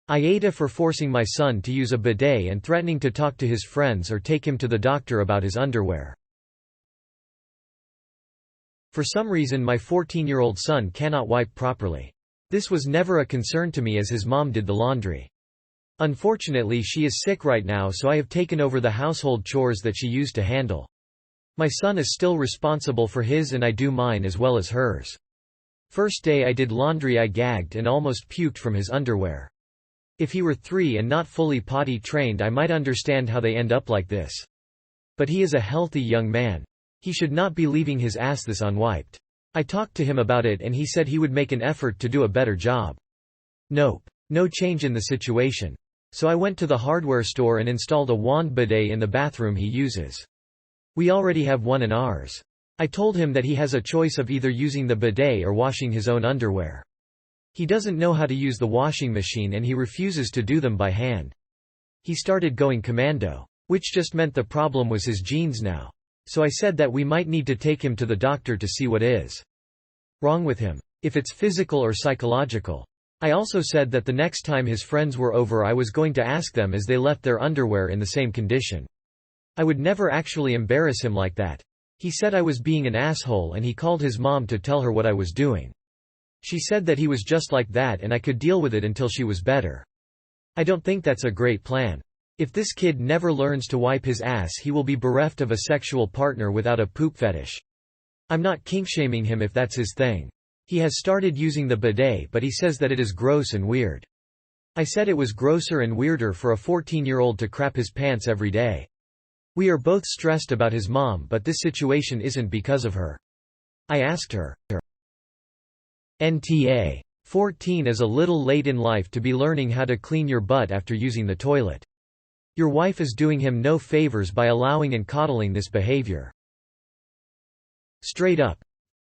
AITA for forcing my son to use a bidet and threatening to talk to his friends or take him to the doctor about his underwear. For some reason my 14-year-old son cannot wipe properly. This was never a concern to me as his mom did the laundry. Unfortunately she is sick right now, so I have taken over the household chores that she used to handle. My son is still responsible for his and I do mine as well as hers. First day I did laundry I gagged and almost puked from his underwear. If he were 3 and not fully potty trained I might understand how they end up like this. But he is a healthy young man. He should not be leaving his ass this unwiped. I talked to him about it and he said he would make an effort to do a better job. Nope. No change in the situation. So I went to the hardware store and installed a wand bidet in the bathroom he uses. We already have one in ours. I told him that he has a choice of either using the bidet or washing his own underwear. He doesn't know how to use the washing machine and he refuses to do them by hand. He started going commando, which just meant the problem was his jeans now. So I said that we might need to take him to the doctor to see what is wrong with him, if it's physical or psychological. I also said that the next time his friends were over I was going to ask them as they left their underwear in the same condition. I would never actually embarrass him like that. He said I was being an asshole and he called his mom to tell her what I was doing. She said that he was just like that and I could deal with it until she was better. I don't think that's a great plan. If this kid never learns to wipe his ass he will be bereft of a sexual partner without a poop fetish. I'm not kink-shaming him if that's his thing. He has started using the bidet but he says that it is gross and weird. I said it was grosser and weirder for a 14-year-old to crap his pants every day. We are both stressed about his mom but this situation isn't because of her. I asked her. NTA. 14 is a little late in life to be learning how to clean your butt after using the toilet. Your wife is doing him no favors by allowing and coddling this behavior. Straight up.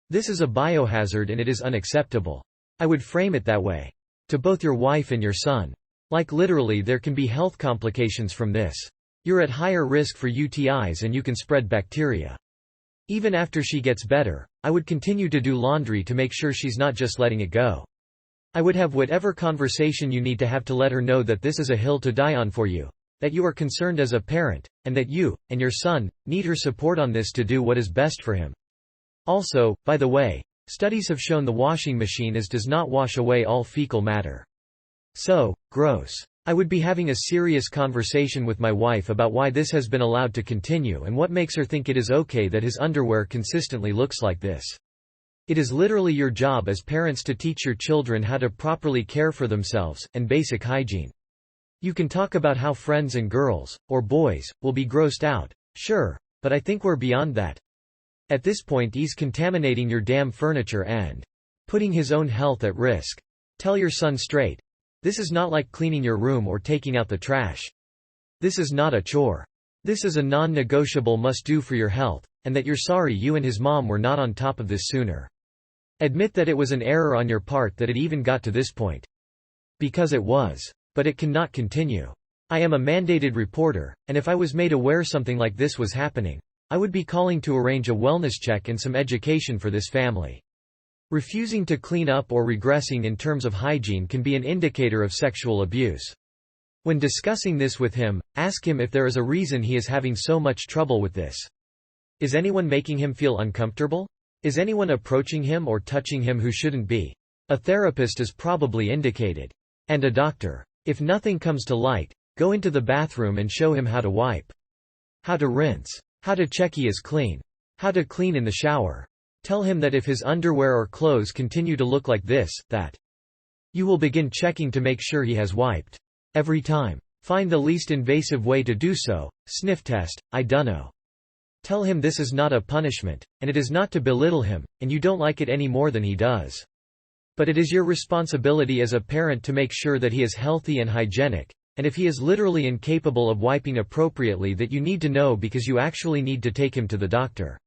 This is a biohazard and it is unacceptable. I would frame it that way. To both your wife and your son. Like literally there can be health complications from this. You're at higher risk for UTIs and you can spread bacteria. Even after she gets better, I would continue to do laundry to make sure she's not just letting it go. I would have whatever conversation you need to have to let her know that this is a hill to die on for you, that you are concerned as a parent, and that you, and your son, need her support on this to do what is best for him. Also, by the way, studies have shown the washing machine does not wash away all fecal matter. So, gross. I would be having a serious conversation with my wife about why this has been allowed to continue and what makes her think it is okay that his underwear consistently looks like this. It is literally your job as parents to teach your children how to properly care for themselves, and basic hygiene. You can talk about how friends and girls, or boys, will be grossed out, sure, but I think we're beyond that. At this point he's contaminating your damn furniture and putting his own health at risk. Tell your son straight. This is not like cleaning your room or taking out the trash. This is not a chore. This is a non-negotiable must-do for your health, and that you're sorry you and his mom were not on top of this sooner. Admit that it was an error on your part that it even got to this point. Because it was. But it cannot continue. I am a mandated reporter, and if I was made aware something like this was happening, I would be calling to arrange a wellness check and some education for this family. Refusing to clean up or regressing in terms of hygiene can be an indicator of sexual abuse. When discussing this with him, ask him if there is a reason he is having so much trouble with this. Is anyone making him feel uncomfortable? Is anyone approaching him or touching him who shouldn't be? A therapist is probably indicated. And a doctor. If nothing comes to light, go into the bathroom and show him how to wipe. How to rinse. How to check he is clean. How to clean in the shower. Tell him that if his underwear or clothes continue to look like this, that you will begin checking to make sure he has wiped. Every time. Find the least invasive way to do so. Sniff test, I dunno. Tell him this is not a punishment, and it is not to belittle him, and you don't like it any more than he does. But it is your responsibility as a parent to make sure that he is healthy and hygienic, and if he is literally incapable of wiping appropriately that you need to know because you actually need to take him to the doctor.